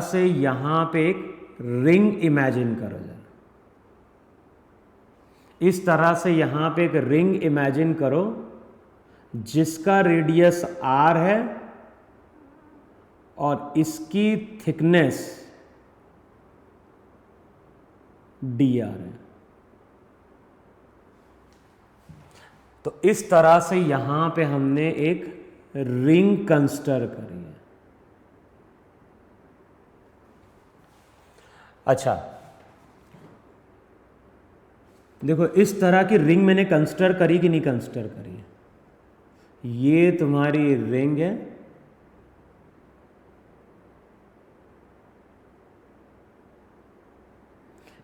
से यहां पे एक रिंग इमेजिन करो जरा, इस तरह से यहां पे एक रिंग इमेजिन करो जिसका रेडियस r है और इसकी थिकनेस dr है। तो इस तरह से यहां पे हमने एक रिंग कंस्ट्रक्ट करी है। अच्छा देखो, इस तरह की रिंग मैंने कंस्ट्रक्ट करी कि नहीं कंस्ट्रक्ट करी है? ये तुम्हारी रिंग है,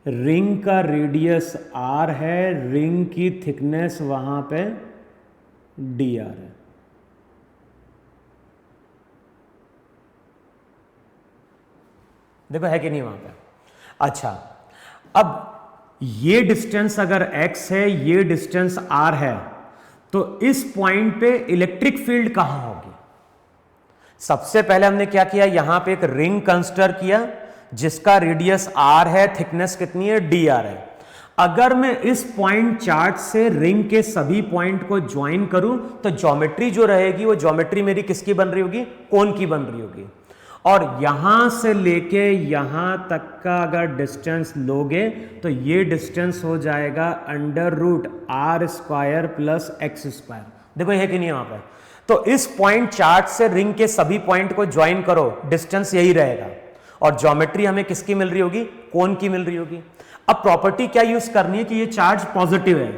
रिंग का रेडियस r है, रिंग की थिकनेस वहां पे dr है। देखो है कि नहीं वहां पे? अच्छा, अब ये डिस्टेंस अगर x है, ये डिस्टेंस r है, तो इस पॉइंट पे इलेक्ट्रिक फील्ड कहां होगी? सबसे पहले हमने क्या किया, यहां पे एक रिंग कंस्ट्रक्ट किया जिसका रेडियस r है, थिकनेस कितनी है, dr है। अगर मैं इस पॉइंट चार्ट से रिंग के सभी पॉइंट को ज्वाइन करूं तो ज्योमेट्री जो रहेगी वो ज्योमेट्री मेरी किसकी बन रही होगी? कोन की बन रही होगी। और यहां से लेके यहां तक का अगर डिस्टेंस लोगे तो ये डिस्टेंस हो जाएगा √r² प्लस x²। देखो ये कि नहीं वहां पर? तो इस पॉइंट चार्ट से रिंग के सभी पॉइंट को ज्वाइन करो, डिस्टेंस यही रहेगा और ज्योमेट्री हमें किसकी मिल रही होगी? कोन की मिल रही होगी। अब प्रॉपर्टी क्या यूज करनी है कि ये चार्ज पॉजिटिव है।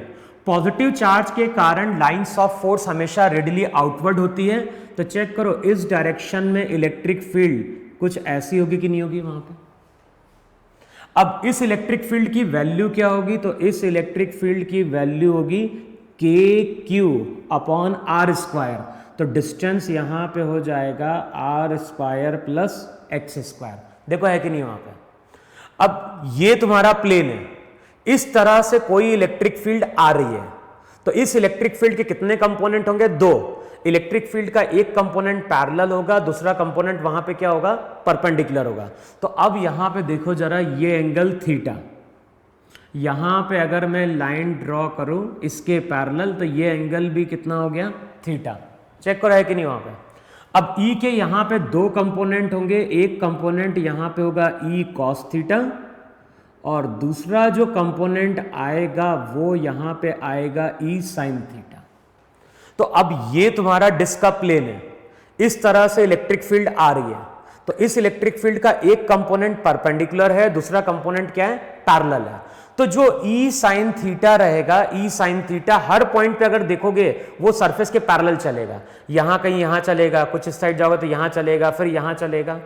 पॉजिटिव चार्ज के कारण लाइंस ऑफ फोर्स हमेशा रेडिली आउटवर्ड होती है। तो चेक करो, इस डायरेक्शन में इलेक्ट्रिक फील्ड कुछ ऐसी होगी कि नहीं होगी वहां पे? अब इस इलेक्ट्रिक फील्ड की वैल्यू क्या होगी? तो इस इलेक्ट्रिक फील्ड की वैल्यू होगी KQ/r²। तो डिस्टेंस यहां पे हो जाएगा r² प्लस x²। देखो है कि नहीं वहां पे? अब ये तुम्हारा प्लेन है, इस तरह से कोई इलेक्ट्रिक फील्ड आ रही है, तो इस इलेक्ट्रिक फील्ड के कितने कंपोनेंट होंगे? 2। इलेक्ट्रिक फील्ड का एक कंपोनेंट पैरेलल होगा, दूसरा कंपोनेंट वहां पे क्या होगा? परपेंडिकुलर होगा। तो अब यहां पे देखो जरा, ये एंगल थीटा, यहां पे अगर मैं लाइन ड्रॉ करूं इसके पैरेलल तो ये एंगल भी कितना हो गया? थीटा। चेक करो है कि नहीं वहां पे? अब E के यहां पे 2 कंपोनेंट होंगे, एक कंपोनेंट यहां पे होगा E cos थीटा और दूसरा जो कंपोनेंट आएगा वो यहां पे आएगा E sin थीटा। तो अब ये तुम्हारा डिस्क का प्लेन है, इस तरह से इलेक्ट्रिक फील्ड आ रही है। तो इस इलेक्ट्रिक फील्ड का एक कंपोनेंट परपेंडिकुलर है, दूसरा कंपोनेंट क्या है? पैरेलल है। तो जो E sin थीटा रहेगा, E sin थीटा हर पॉइंट पे अगर देखोगे वो सरफेस के पैरेलल चलेगा। यहां कहीं यहां चलेगा, कुछ इस साइड जाओगे तो यहां चलेगा, फिर यहां चलेगा।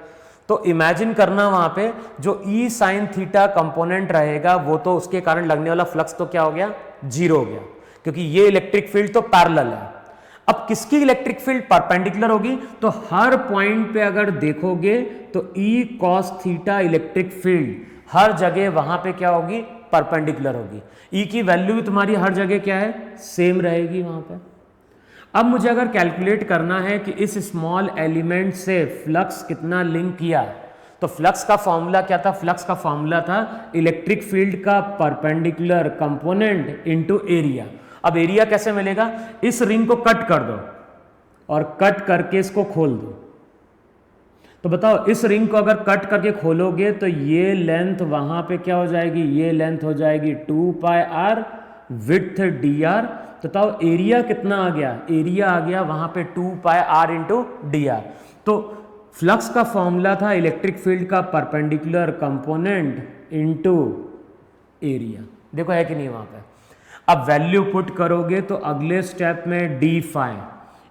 तो इमेजिन करना वहां पे जो E sin थीटा कंपोनेंट रहेगा वो तो उसके कारण लगने वाला फ्लक्स तो क्या हो गया? 0 हो गया, क्योंकि ये इलेक्ट्रिक फील्ड तो पैरेलल है। अब किसकी इलेक्ट्रिक फील्ड परपेंडिकुलर होगी? तो हर पॉइंट पे अगर देखोगे तो E cos theta electric field हर जगह वहां पे क्या होगी? परपेंडिकुलर होगी। E की वैल्यू तुम्हारी हर जगह क्या है? सेम रहेगी वहां पे। अब मुझे अगर कैलकुलेट करना है कि इस स्मॉल एलिमेंट से फ्लक्स कितना लिंक किया, तो फ्लक्स का फॉर्मूला क्या था? फ्लक्स का फॉर्मूला था इलेक्ट्रिक फील्ड का परपेंडिकुलर कंपोनेंट इनटू एरिया। अब एरिया कैसे मिलेगा? इस रिंग को कट कर दो और कट करके इसको खोल दो। तो बताओ, इस रिंग को अगर कट करके खोलोगे तो ये लेंथ वहां पे क्या हो जाएगी? ये लेंथ हो जाएगी 2πr, विड्थ dr। तो बताओ एरिया कितना आ गया? एरिया आ गया वहां पे 2πr इंटू dr। तो फ्लक्स का फॉर्मूला था इलेक्ट्रिक फील्ड का परपेंडिकुलर कंपोनेंट इनटू एरिया। देखो है कि नहीं वहां पे? अब वैल्यू पुट करोगे तो अगले स्टेप में डी फाई,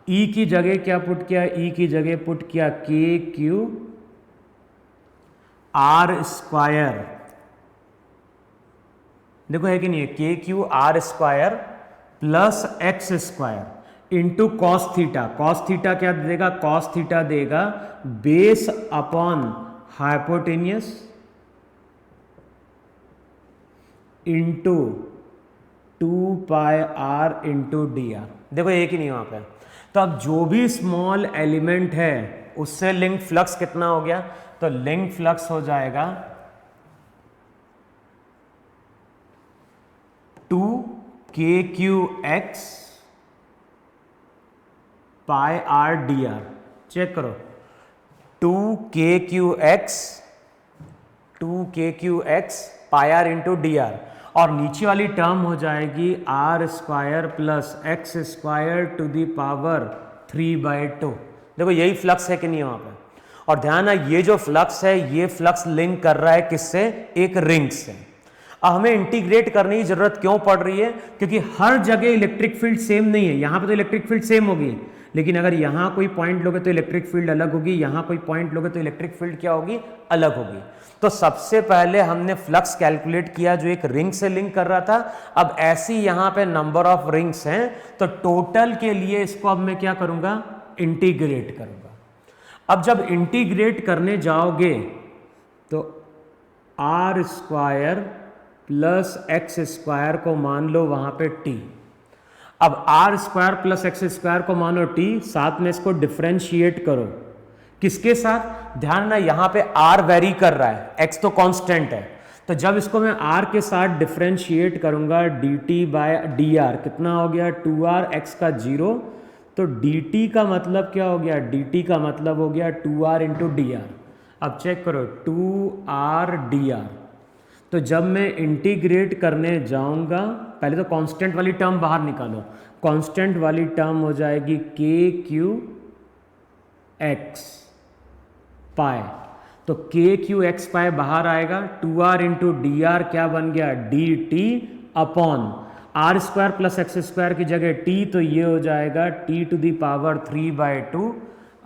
E की जगह क्या पुट किया? E की जगह पुट किया KQ/r²। देखो है कि नहीं? KQ/r² plus x² into cos theta. Cos theta क्या देगा? कॉस थीटा देगा base upon hypotenuse into 2πr into dr। देखो एक ही नहीं वहां पे? तो अब जो भी स्मॉल एलिमेंट है उससे लिंक फ्लक्स कितना हो गया? तो लिंक फ्लक्स हो जाएगा 2kqx pi R D R. Check करो 2kqx pi R into D R, और नीचे वाली टर्म हो जाएगी R square plus x square to the power 3/2। देखो यही फ्लक्स है कि नहीं वहां पे, और ध्यान है ये जो फ्लक्स है ये फ्लक्स लिंक कर रहा है किससे, एक रिंग से। अब हमें इंटीग्रेट करने की जरूरत क्यों पड़ रही है, क्योंकि हर जगह इलेक्ट्रिक फील्ड सेम नहीं है। यहां पे तो इलेक्ट्रिक फील्ड सेम होगी, लेकिन अगर यहां कोई पॉइंट लोगे तो इलेक्ट्रिक फील्ड अलग होगी, यहां कोई पॉइंट लोगे तो इलेक्ट्रिक फील्ड क्या होगी, अलग होगी। तो सबसे पहले हमने फ्लक्स कैलकुलेट किया जो एक रिंग से लिंक कर रहा था। अब ऐसी यहां पे नंबर ऑफ रिंग्स हैं, तो टोटल के लिए इसको अब मैं क्या करूंगा, इंटीग्रेट करूंगा। अब जब इंटीग्रेट करने जाओगे तो R square plus x square को मान लो वहां पे t। अब R square plus x square को मानो t, साथ में इसको डिफरेंशिएट करो किसके साथ, ध्यान ना यहां पे r वेरी कर रहा है, x तो कांस्टेंट है। तो जब इसको मैं r के साथ डिफरेंशिएट करूंगा dt बाय dr, कितना हो गया 2r, x का 0, तो dt का मतलब क्या हो गया, dt का मतलब हो गया 2r इंटू डी आर। अब चेक करो 2r dr, तो जब मैं इंटीग्रेट करने जाऊंगा, पहले तो कांस्टेंट वाली टर्म बाहर निकालो, कांस्टेंट वाली टर्म हो जाएगी के क्यू एक्स पाए, तो के क्यू एक्स पाए बाहर आएगा, 2r इंटू डी आर क्या बन गया, D T upon R square plus x square की जगह t, तो ये हो जाएगा t टू दी पावर 3/2।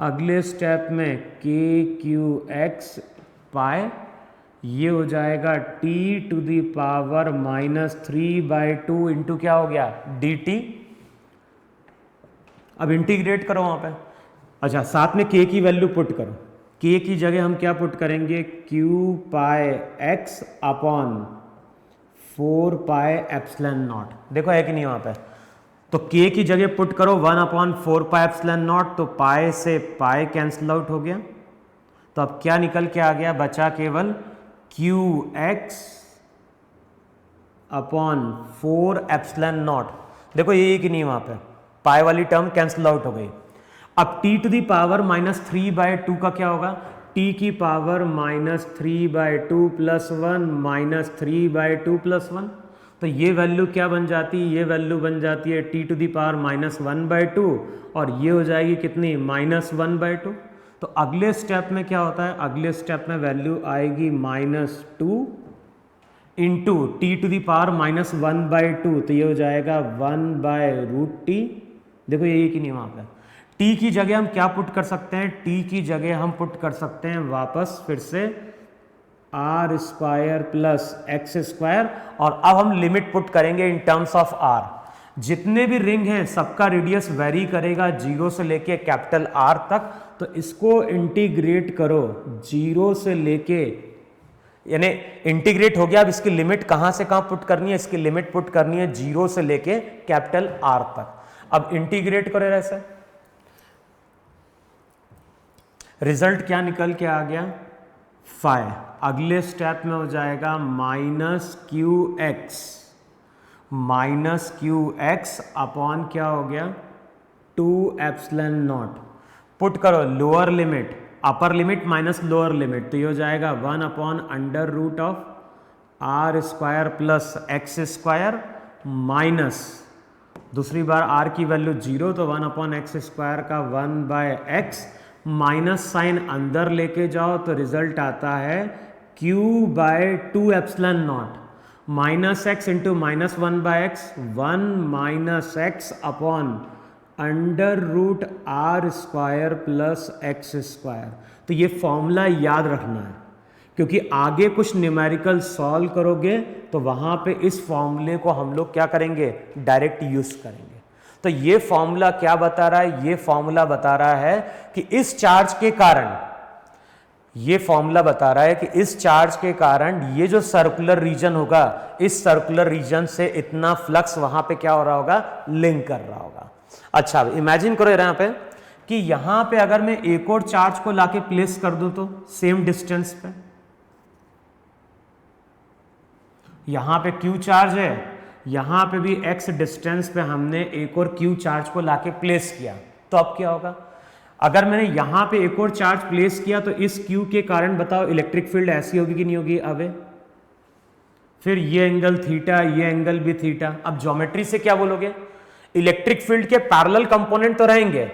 अगले स्टेप में के क्यू एक्स पाए, ये हो जाएगा t to the power -3/2 into क्या हो गया dt। अब इंटीग्रेट करो वहां पे, अच्छा साथ में k की वैल्यू पुट करो, k की जगह हम क्या पुट करेंगे, q pi x upon 4 pi epsilon not. देखो है कि नहीं वहां पे, तो k की जगह पुट करो 1/4 पाई एप्सिलॉन नॉट, तो पाई से पाई कैंसिल आउट हो गया। तो अब क्या निकल के आ गया, बचा केवल qx अपॉन 4 एप्सिलॉन नॉट। देखो ये कि नहीं वहां पे, पाई वाली टर्म कैंसिल आउट हो गई। अब t टू दी पावर -3/2 का क्या होगा, t की पावर -3/2 प्लस 1 -3/2 प्लस 1, तो ये वैल्यू क्या बन जाती है, ये वैल्यू बन जाती है t टू दी पावर -1/2, और ये हो जाएगी कितनी, -1/2। तो अगले स्टेप में क्या होता है, अगले स्टेप में वैल्यू आएगी -2 into T to the power -1/2, तो ये हो जाएगा 1/√t। देखो यही कि नहीं वहां पे, t की जगह हम क्या पुट कर सकते हैं, t की जगह हम पुट कर सकते हैं वापस फिर से R square plus x square, और अब हम लिमिट पुट करेंगे इन टर्म्स ऑफ r। जितने भी रिंग हैं सबका रेडियस वेरी करेगा 0 से लेके कैपिटल R तक, तो इसको इंटीग्रेट करो 0 से लेके, यानी इंटीग्रेट हो गया। अब इसकी लिमिट कहां से कहां पुट करनी है, इसकी लिमिट पुट करनी है 0 से लेके कैपिटल R तक। अब इंटीग्रेट करो ऐसे, रिजल्ट क्या निकल के आ गया, 5। अगले स्टेप में हो जाएगा -qx अपॉन क्या हो गया 2 एप्सिलॉन नॉट। पुट करो lower limit, upper limit minus lower limit, तो ये हो जाएगा 1/√ऑफ r square plus x square minus, दूसरी बार r की वैल्यू 0, तो 1/x स्क्वायर का 1/x, माइनस साइन अंदर लेके जाओ तो रिजल्ट आता है q/2 epsilon not, -x into -1/x, 1 - x upon √r square plus x square. तो ये फॉर्मूला याद रखना है, क्योंकि आगे कुछ न्यूमेरिकल सॉल्व करोगे तो वहां पे इस फॉर्मूले को हम लोग क्या करेंगे, डायरेक्ट यूज करेंगे। तो ये फॉर्मूला क्या बता रहा है, ये फॉर्मूला बता रहा है कि इस चार्ज के कारण, ये फॉर्मूला बता रहा है कि इस चार्ज के कारण ये जो सर्कुलर रीजन होगा, इस सर्कुलर रीजन से इतना फ्लक्स वहां पे क्या हो रहा होगा, लिंक कर रहा होगा। अच्छा इमेजिन करो यहाँ पे कि यहां पे अगर मैं एक और चार्ज को लाके प्लेस कर दूं तो सेम डिस्टेंस पे, यहां पे Q चार्ज है, यहां पे भी x डिस्टेंस पे हमने एक और Q चार्ज को लाके प्लेस किया, तो अब क्या होगा, अगर मैंने यहां पे एक और चार्ज प्लेस किया तो इस Q के कारण बताओ इलेक्ट्रिक फील्ड ऐसी होगी कि नहीं होगी, अवे फिर ये एंगल थीटा, ये एंगल भी थीटा। अब ज्योमेट्री से क्या बोलोगे, इलेक्ट्रिक फील्ड के पैरेलल कंपोनेंट तो रहेंगे,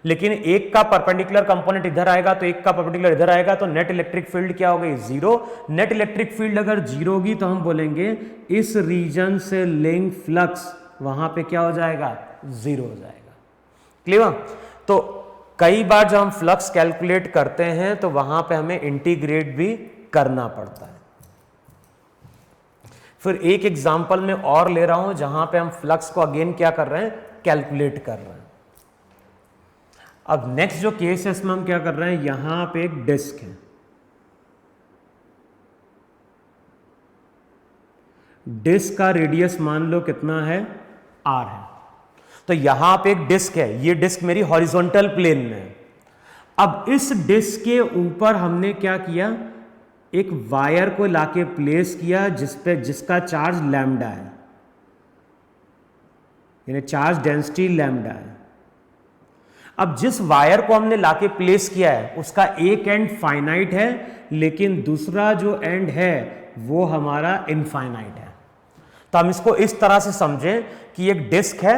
लेकिन एक का परपेंडिकुलर कंपोनेंट इधर आएगा तो एक का परपेंडिकुलर इधर आएगा, तो नेट इलेक्ट्रिक फील्ड क्या हो गई, जीरो। नेट इलेक्ट्रिक फील्ड अगर जीरो होगी तो हम बोलेंगे इस रीजन से लिंक फ्लक्स वहां पे क्या हो जाएगा, जीरो हो जाएगा। क्लियर। तो कई बार जब हम फ्लक्स कैलकुलेट करते हैं तो वहां पे हमें इंटीग्रेट भी करना पड़ता है। फिर एक एग्जांपल में और ले रहा हूं जहां पे हम फ्लक्स को अगेन क्या कर रहे हैं, कैलकुलेट कर रहे हैं। अब नेक्स्ट जो केस है इसमें हम क्या कर रहे हैं, यहां पे एक डिस्क है, डिस्क का रेडियस मान लो कितना है, r है। तो यहां पे एक डिस्क है, ये डिस्क मेरी हॉरिजॉन्टल प्लेन में है। अब इस डिस्क के ऊपर हमने क्या किया, एक वायर को लाके प्लेस किया जिसका चार्ज लैम्डा है, यानी चार्ज डेंसिटी लैम्डा है। अब जिस वायर को हमने लाके प्लेस किया है उसका एक एंड फाइनाइट है, लेकिन दूसरा जो एंड है वो हमारा इनफाइनाइट है। तो हम इसको इस तरह से समझें कि एक डिस्क है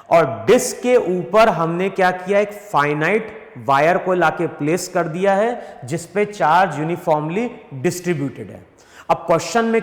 और डिस्क के ऊपर हमने क्या किया, एक फाइनाइट वायर को लाके प्लेस कर दिया है जिसपे चार्ज यूनिफॉर्मली डिस्ट्रीब्यूटेड है। अब क्वेश्चन में